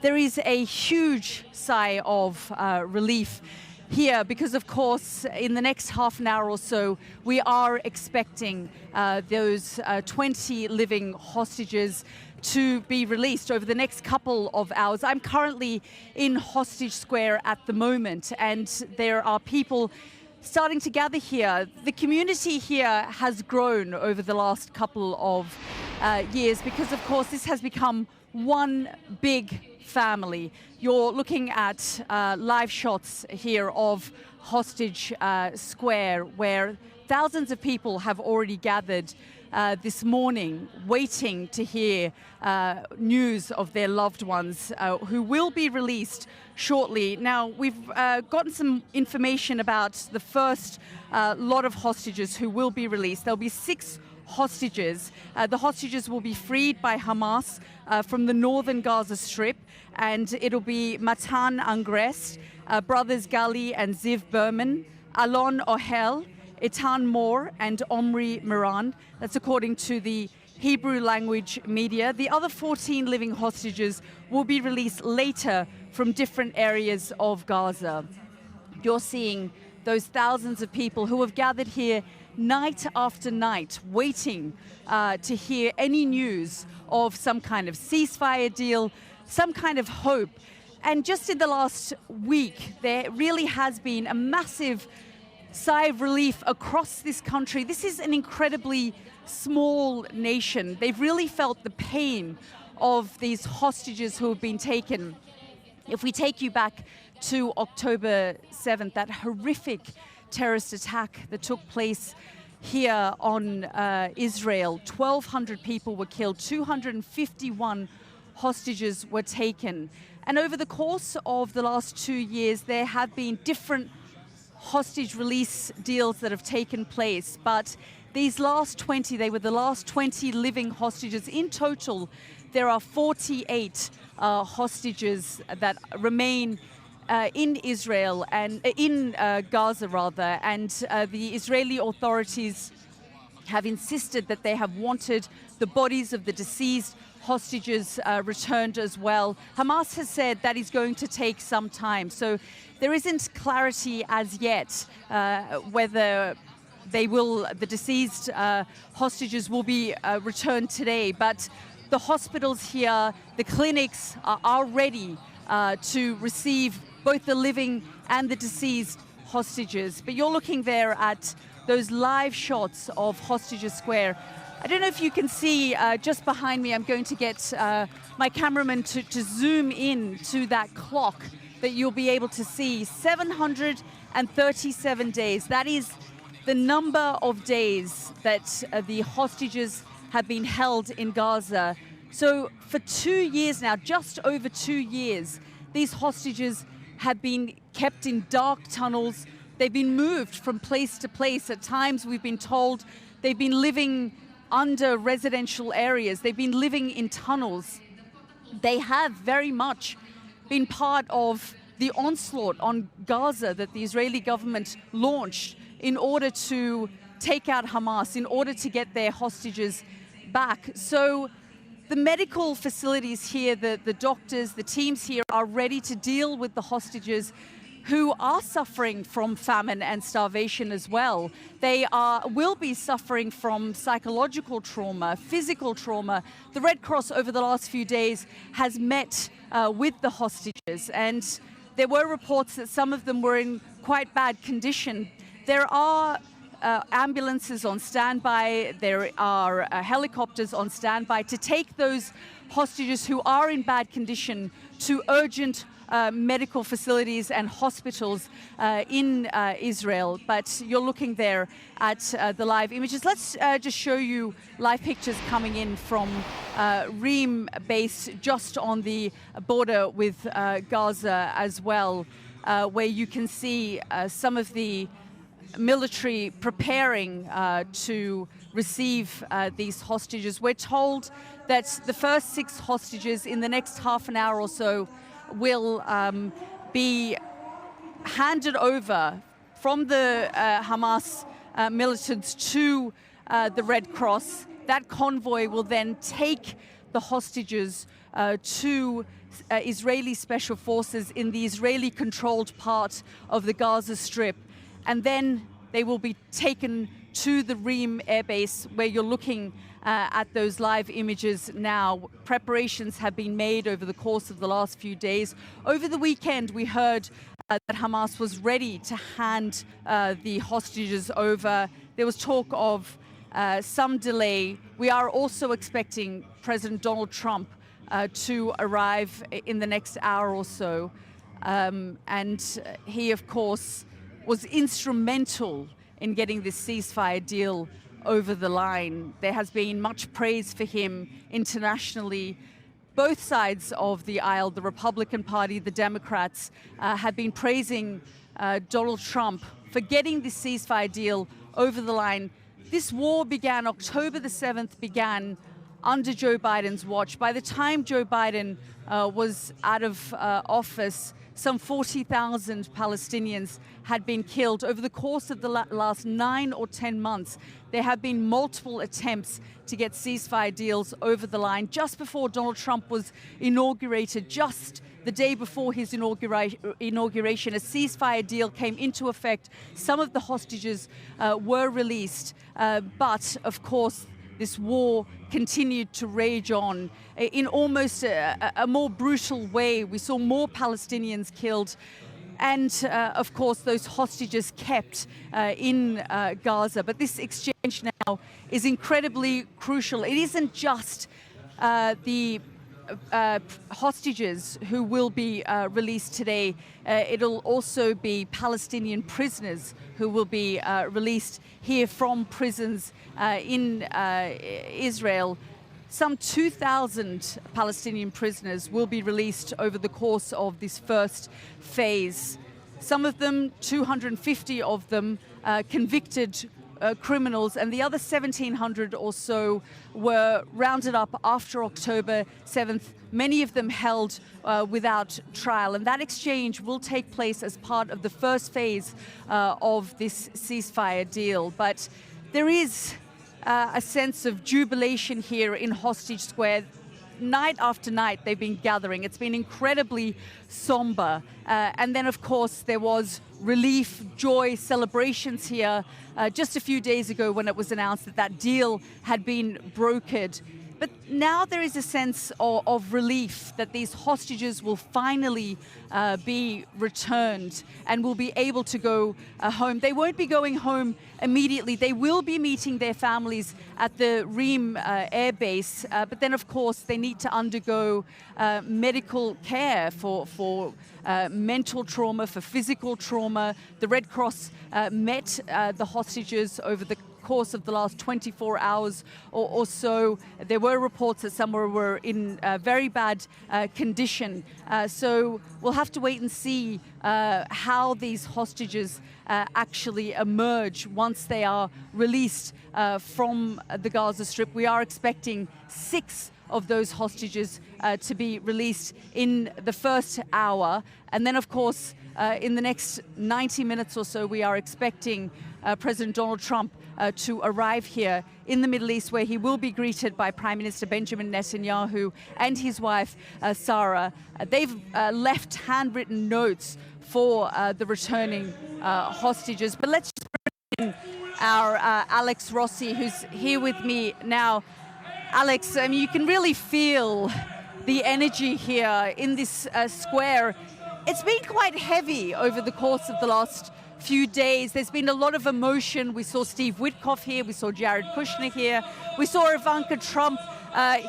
there is a huge sigh of relief here because, of course, in the next half an hour or so, we are expecting those 20 living hostages to be released over the next couple of hours. I'm currently in Hostage Square at the moment, and there are people starting to gather here. The community here has grown over the last couple of years because, of course, this has become one big family. You're looking at live shots here of Hostage Square, where thousands of people have already gathered this morning, waiting to hear news of their loved ones who will be released shortly. Now, we've gotten some information about the first lot of hostages who will be released. There'll be 6 hostages. The hostages will be freed by Hamas from the northern Gaza Strip, and it'll be Matan Angrest, brothers Gali and Ziv Berman, Alon Ohel, Itan Moore and Omri Miran. That's according to the Hebrew language media. The other 14 living hostages will be released later from different areas of Gaza. You're seeing those thousands of people who have gathered here night after night, waiting to hear any news of some kind of ceasefire deal, some kind of hope. And just in the last week, there really has been a massive sigh of relief across this country. This is an incredibly small nation. They've really felt the pain of these hostages who have been taken. If we take you back to October 7th, that horrific terrorist attack that took place here on Israel, 1,200 people were killed, 251 hostages were taken. And over the course of the last 2 years, there have been different hostage release deals that have taken place, but these last 20, they were the last 20 living hostages. In total, there are 48 hostages that remain in Israel and in Gaza rather, and the Israeli authorities have insisted that they have wanted the bodies of the deceased hostages returned as well. Hamas has said that is going to take some time, so there isn't clarity as yet whether the deceased hostages will be returned today, but the hospitals here, the clinics are ready to receive both the living and the deceased hostages. But you're looking there at those live shots of Hostage Square. I don't know if you can see just behind me, I'm going to get my cameraman to zoom in to that clock that you'll be able to see. 737 days. That is the number of days that the hostages have been held in Gaza. So for 2 years now, just over 2 years, these hostages have been kept in dark tunnels. They've been moved from place to place. At times, we've been told they've been living under residential areas. They've been living in tunnels. They have very much been part of the onslaught on Gaza that the Israeli government launched in order to take out Hamas, in order to get their hostages back. So the medical facilities here, the doctors, the teams here are ready to deal with the hostages who are suffering from famine and starvation as well. They will be suffering from psychological trauma, physical trauma. The Red Cross over the last few days has met with the hostages, and there were reports that some of them were in quite bad condition. There are ambulances on standby, there are helicopters on standby to take those hostages who are in bad condition to urgent medical facilities and hospitals in Israel. But you're looking there at the live images. Let's just show you live pictures coming in from Reem base just on the border with Gaza as well, where you can see some of the military preparing to receive these hostages. We're told that the first 6 hostages in the next half an hour or so will be handed over from the Hamas militants to the Red Cross. That convoy will then take the the hostages to Israeli special forces in the Israeli-controlled part of the Gaza Strip. And then they will be taken to the Reem Air Base, where you're looking at those live images now. Preparations have been made over the course of the last few days. Over the weekend, we heard that Hamas was ready to hand the hostages over. There was talk of some delay. We are also expecting President Donald Trump to arrive in the next hour or so. And he, of course, was instrumental in getting this ceasefire deal over the line. There has been much praise for him internationally. Both sides of the aisle, the Republican Party, the Democrats, have been praising Donald Trump for getting this ceasefire deal over the line. This war began, October the 7th began under Joe Biden's watch. By the time Joe Biden was out of office, some 40,000 Palestinians had been killed. Over the course of the last 9 or 10 months, there have been multiple attempts to get ceasefire deals over the line. Just before Donald Trump was inaugurated, just the day before his inauguration, a ceasefire deal came into effect. Some of the hostages were released, but of course, this war continued to rage on in almost a more brutal way. We saw more Palestinians killed and, of course, those hostages kept in Gaza. But this exchange now is incredibly crucial. It isn't just the hostages who will be released today. It'll also be Palestinian prisoners who will be released here from prisons in Israel. Some 2,000 Palestinian prisoners will be released over the course of this first phase. Some of them, 250 of them, convicted criminals, and the other 1,700 or so were rounded up after October 7th, many of them held without trial. And that exchange will take place as part of the first phase of this ceasefire deal. But there is a sense of jubilation here in Hostage Square. Night after night, they've been gathering. It's been incredibly somber. And then, of course, there was relief, joy, celebrations here just a few days ago when it was announced that that deal had been brokered. But now there is a sense of relief that these hostages will finally be returned and will be able to go home. They won't be going home immediately. They will be meeting their families at the Reem Air Base. But then, of course, they need to undergo medical care for mental trauma, for physical trauma. The Red Cross met the hostages over the course of the last 24 hours or so. There were reports that some were in very bad condition. So we'll have to wait and see how these hostages actually emerge once they are released from the Gaza Strip. We are expecting 6 of those hostages to be released in the first hour. And then, of course, in the next 90 minutes or so, we are expecting President Donald Trump to arrive here in the Middle East, where he will be greeted by Prime Minister Benjamin Netanyahu and his wife, Sarah. They've left handwritten notes for the returning hostages. But let's just bring in our Alex Rossi, who's here with me now. Alex, I mean, you can really feel the energy here in this square. It's been quite heavy over the course of the last few days. There's been a lot of emotion. We saw Steve Witkoff here. We saw Jared Kushner here. We saw Ivanka Trump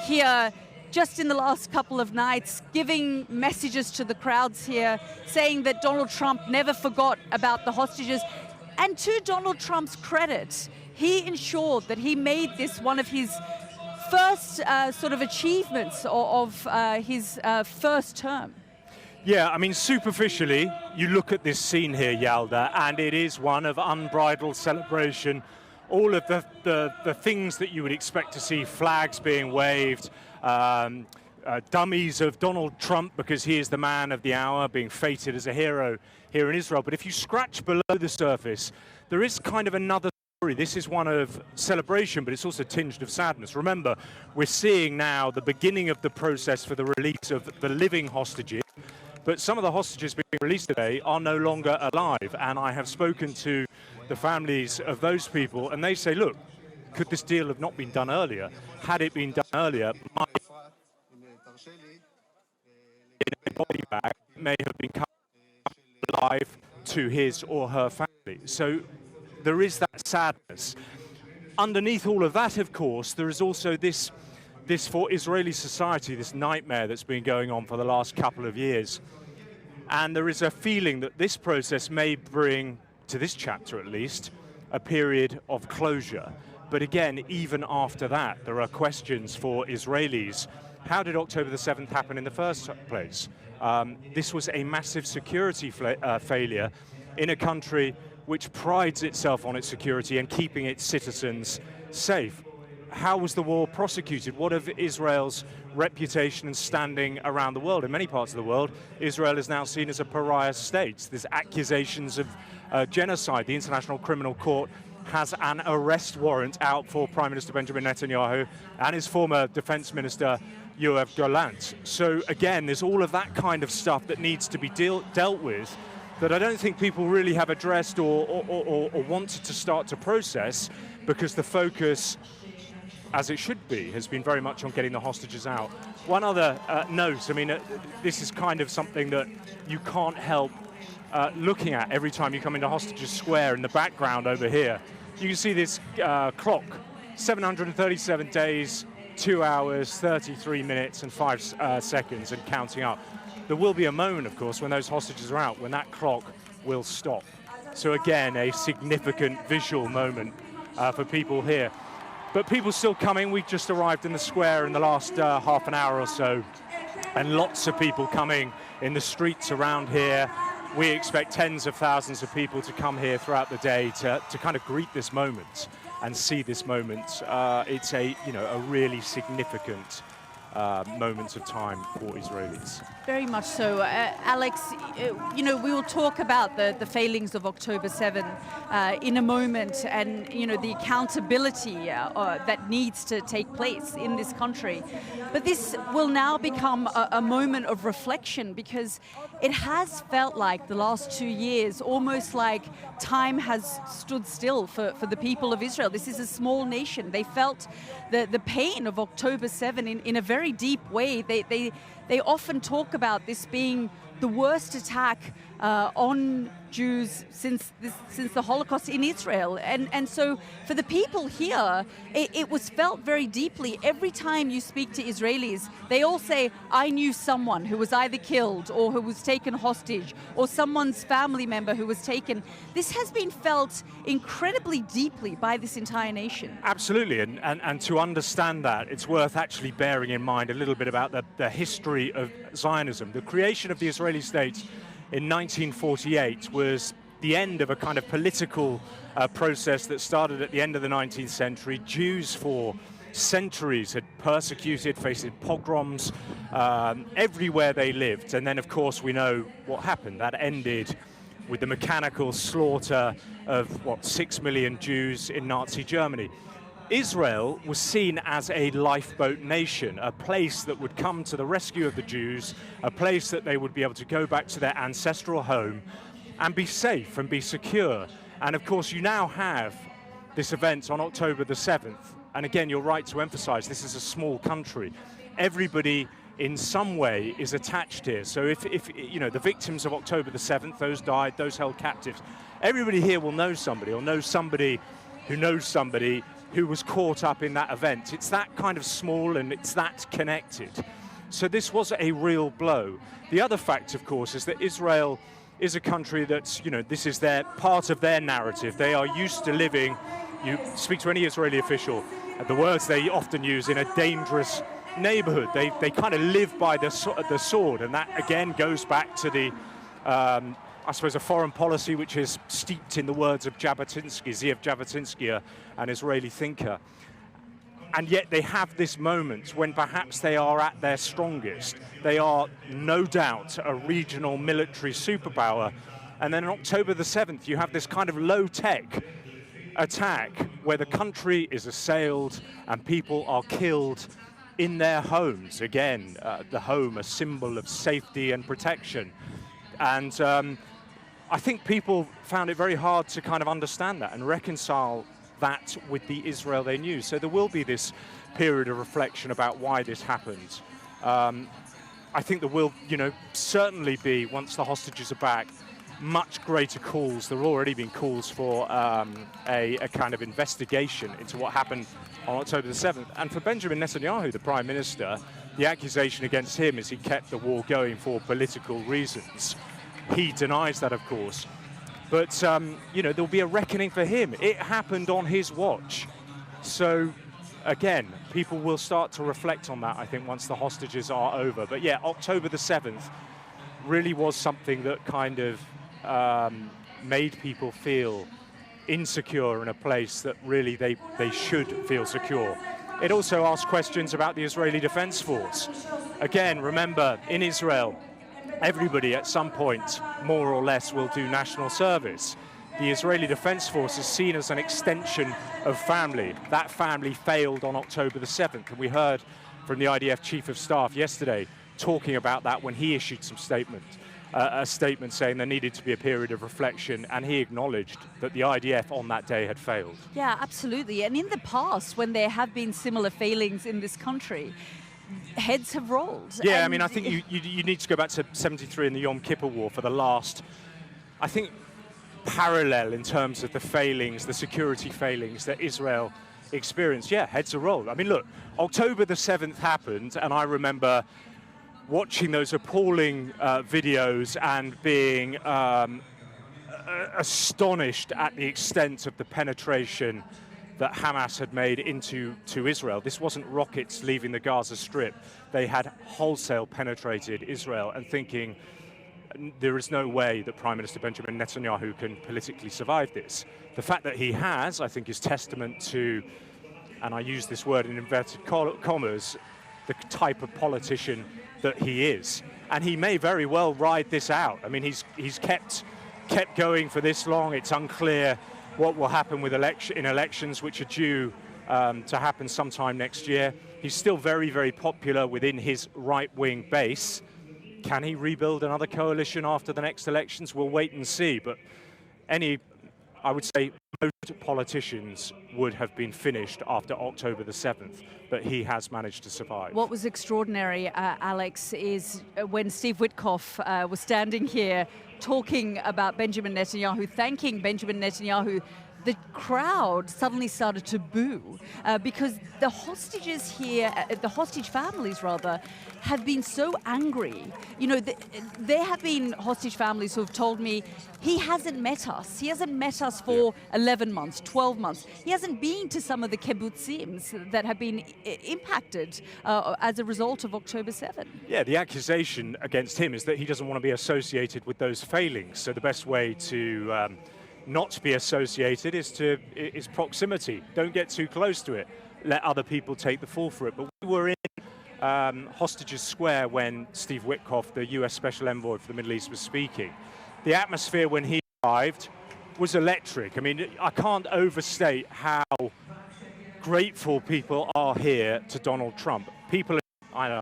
here just in the last couple of nights, giving messages to the crowds here, saying that Donald Trump never forgot about the hostages. And to Donald Trump's credit, he ensured that he made this one of his first sort of achievements of his first term. Yeah, I mean, superficially, you look at this scene here, Yalda, and it is one of unbridled celebration. All of the things that you would expect to see, flags being waved, dummies of Donald Trump because he is the man of the hour, being feted as a hero here in Israel. But if you scratch below the surface, there is kind of another This is one of celebration, but it's also tinged of sadness. Remember, we're seeing now the beginning of the process for the release of the living hostages, but some of the hostages being released today are no longer alive, and I have spoken to the families of those people, and they say, look, could this deal have not been done earlier? Had it been done earlier, my body bag may have been come alive to his or her family. So there is that sadness. Underneath all of that, of course, there is also this for Israeli society, this nightmare that's been going on for the last couple of years. And there is a feeling that this process may bring, to this chapter at least, a period of closure. But again, even after that, there are questions for Israelis. How did October the 7th happen in the first place? This was a massive security failure in a country which prides itself on its security and keeping its citizens safe. How was the war prosecuted? What of Israel's reputation and standing around the world? In many parts of the world, Israel is now seen as a pariah state. There's accusations of genocide. The International Criminal Court has an arrest warrant out for Prime Minister Benjamin Netanyahu and his former Defense Minister Yoav Gallant. So again, there's all of that kind of stuff that needs to be dealt with that I don't think people really have addressed or wanted to start to process, because the focus, as it should be, has been very much on getting the hostages out. One other note, I mean, this is kind of something that you can't help looking at every time you come into Hostages Square. In the background over here, you can see this clock, 737 days, 2 hours, 33 minutes and 5 seconds and counting up. There will be a moment, of course, when those hostages are out, when that clock will stop. So again, a significant visual moment for people here. But people still coming. We just arrived in the square in the last half an hour or so, and lots of people coming in the streets around here. We expect tens of thousands of people to come here throughout the day to kind of greet this moment and see this moment. It's a really significant moment of time for Israelis. Very much so. Alex, we will talk about the failings of October 7 in a moment, and, the accountability that needs to take place in this country. But this will now become a moment of reflection, because it has felt like the last 2 years, almost like time has stood still for the people of Israel. This is a small nation. They felt the pain of October 7 in a very deep way. They often talk about this being the worst attack on Jews since the Holocaust in Israel. And so for the people here, it was felt very deeply. Every time you speak to Israelis, they all say, I knew someone who was either killed or who was taken hostage, or someone's family member who was taken. This has been felt incredibly deeply by this entire nation. Absolutely, and to understand that, it's worth actually bearing in mind a little bit about the history of Zionism. The creation of the Israeli state in 1948 was the end of a kind of political process that started at the end of the 19th century. Jews for centuries had persecuted, faced pogroms everywhere they lived. And then, of course, we know what happened. That ended with the mechanical slaughter of, 6 million Jews in Nazi Germany. Israel was seen as a lifeboat nation, a place that would come to the rescue of the Jews, a place that they would be able to go back to their ancestral home and be safe and be secure. And of course, you now have this event on October the 7th. And again, you're right to emphasize this is a small country. Everybody in some way is attached here. So if the victims of October the 7th, those died, those held captives, everybody here will know somebody, or know somebody who knows somebody who was caught up in that event. It's that kind of small, and it's that connected. So this was a real blow. The other fact, of course, is that Israel is a country that's, this is their part of their narrative. They are used to living, you speak to any Israeli official, the words they often use, in a dangerous neighborhood. They kind of live by the sword, and that again goes back to the I suppose a foreign policy which is steeped in the words of Jabotinsky, Zeev Jabotinsky, an Israeli thinker. And yet they have this moment when perhaps they are at their strongest. They are no doubt a regional military superpower. And then on October the 7th, you have this kind of low-tech attack where the country is assailed and people are killed in their homes. Again, the home, a symbol of safety and protection. And I think people found it very hard to kind of understand that and reconcile that with the Israel they knew. So there will be this period of reflection about why this happened. I think there will, certainly be, once the hostages are back, much greater calls. There have already been calls for a kind of investigation into what happened on October the 7th. And for Benjamin Netanyahu, the Prime Minister, the accusation against him is he kept the war going for political reasons. He denies that, of course. But, there'll be a reckoning for him. It happened on his watch. So, again, people will start to reflect on that, I think, once the hostages are over. But yeah, October the 7th really was something that kind of made people feel insecure in a place that really they should feel secure. It also asked questions about the Israeli Defense Force. Again, remember, in Israel, everybody at some point, more or less, will do national service. The Israeli Defense Force is seen as an extension of family. That family failed on October the 7th, and we heard from the IDF Chief of Staff yesterday talking about that when he issued a statement saying there needed to be a period of reflection, and he acknowledged that the IDF on that day had failed. Yeah, absolutely. And in the past, when there have been similar failings in this country, heads have rolled. Yeah, I mean, I think you need to go back to 73 in the Yom Kippur War for the last, I think, parallel in terms of the failings, the security failings that Israel experienced. Yeah, heads are rolled. I mean, look, October the 7th happened, and I remember watching those appalling videos and being astonished at the extent of the penetration that Hamas had made into Israel. This wasn't rockets leaving the Gaza Strip. They had wholesale penetrated Israel, and thinking there is no way that Prime Minister Benjamin Netanyahu can politically survive this. The fact that he has, I think, is testament to, and I use this word in inverted commas, the type of politician that he is. And he may very well ride this out. I mean, he's kept going for this long. It's unclear what will happen with elections, which are due to happen sometime next year. He's still very, very popular within his right-wing base. Can he rebuild another coalition after the next elections? We'll wait and see. But I would say most politicians would have been finished after October the 7th, but he has managed to survive. What was extraordinary, Alex, is when Steve Witkoff was standing here talking about Benjamin Netanyahu, thanking Benjamin Netanyahu, the crowd suddenly started to boo because the hostages here, the hostage families rather, have been so angry. There have been hostage families who have told me, he hasn't met us. He hasn't met us for 11 months, 12 months. He hasn't been to some of the kibbutzim that have been impacted as a result of October 7. Yeah, the accusation against him is that he doesn't want to be associated with those failings. So the best way to not to be associated is proximity. Don't get too close to it. Let other people take the fall for it. But we were in Hostages Square when Steve Witkoff, the US Special Envoy for the Middle East, was speaking. The atmosphere when he arrived was electric. I mean, I can't overstate how grateful people are here to Donald Trump. People, I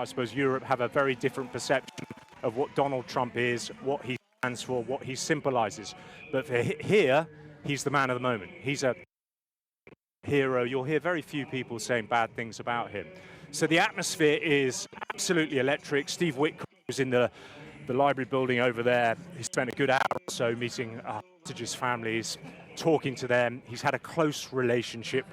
suppose Europe have a very different perception of what Donald Trump is, what he stands for, what he symbolizes. But for here, he's the man of the moment. He's a hero. You'll hear very few people saying bad things about him. So the atmosphere is absolutely electric. Steve Witkoff was in the library building over there. He spent a good hour or so meeting hostages' families, talking to them. He's had a close relationship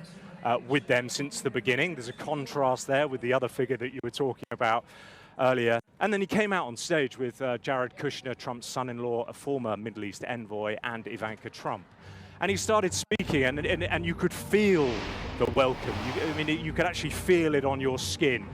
with them since the beginning. There's a contrast there with the other figure that you were talking about earlier. And then he came out on stage with Jared Kushner, Trump's son-in-law, a former Middle East envoy, and Ivanka Trump. And he started speaking, and you could feel the welcome. You could actually feel it on your skin.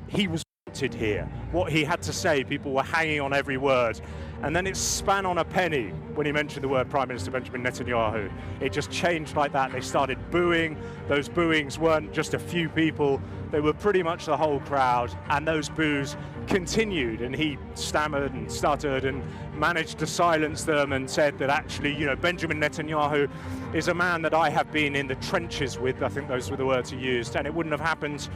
He was erupted here. What he had to say, people were hanging on every word. And then it span on a penny when he mentioned the word Prime Minister Benjamin Netanyahu. It just changed like that. They started booing. Those booings weren't just a few people. They were pretty much the whole crowd. And those boos continued. And he stammered and stuttered and managed to silence them and said that actually, you know, Benjamin Netanyahu is a man that I have been in the trenches with. I think those were the words he used. And it wouldn't have happened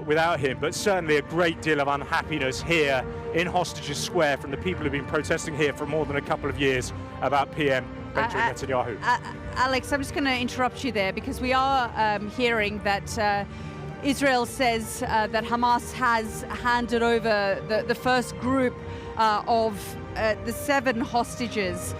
without him, but certainly a great deal of unhappiness here in Hostages Square from the people who've been protesting here for more than a couple of years about PM Benjamin Netanyahu. Alex, I'm just going to interrupt you there because we are hearing that Israel says that Hamas has handed over the first group of the 7 hostages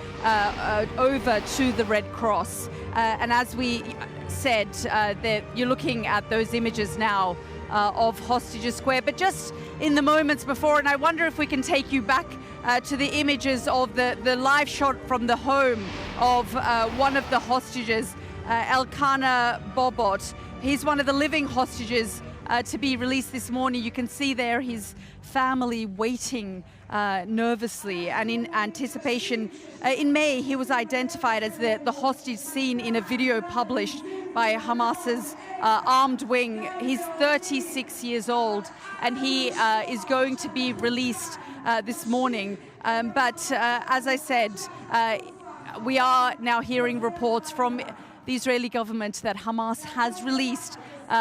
over to the Red Cross. And as we said, that you're looking at those images now of Hostages Square, but just in the moments before, and I wonder if we can take you back to the images of the live shot from the home of one of the hostages, Elkanah Bobot. He's one of the living hostages to be released this morning. You can see there his family waiting nervously and in anticipation. In May, he was identified as the hostage seen in a video published by Hamas's armed wing. He's 36 years old, and he is going to be released this morning. But as I said, we are now hearing reports from the Israeli government that Hamas has released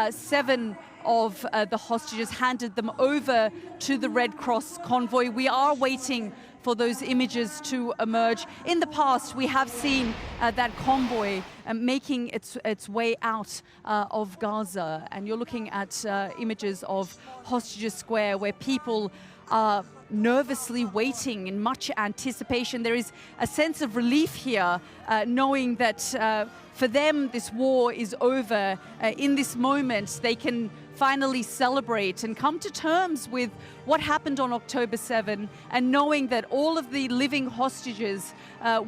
7 of the hostages, handed them over to the Red Cross convoy. We are waiting for those images to emerge. In the past, we have seen that convoy making its way out of Gaza. And you're looking at images of Hostages Square where people are nervously waiting in much anticipation. There is a sense of relief here, knowing that for them this war is over. In this moment, they can finally celebrate and come to terms with what happened on October 7, and knowing that all of the living hostages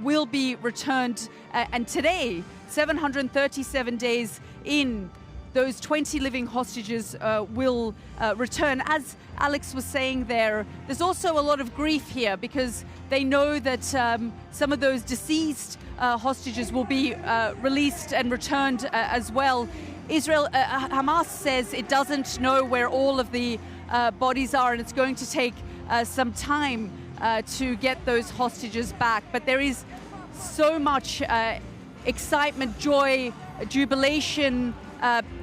will be returned. And today, 737 days in, those 20 living hostages will return. As Alex was saying there's also a lot of grief here because they know that some of those deceased hostages will be released and returned as well. Hamas says it doesn't know where all of the bodies are, and it's going to take some time to get those hostages back. But there is so much excitement, joy, jubilation,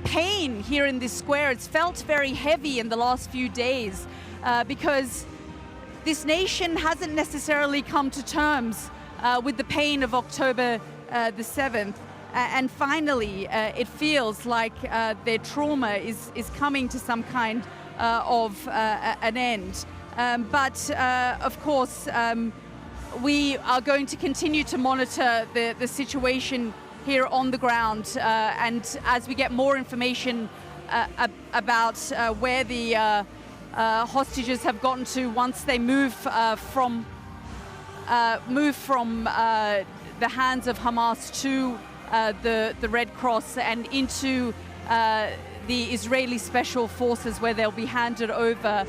pain here in this square. It's felt very heavy in the last few days because this nation hasn't necessarily come to terms with the pain of October the 7th. And finally, it feels like their trauma is coming to some kind of an end. But of course, we are going to continue to monitor the situation here on the ground. And as we get more information about where the hostages have gotten to once they move from the hands of Hamas to the Red Cross and into the Israeli Special Forces, where they'll be handed over.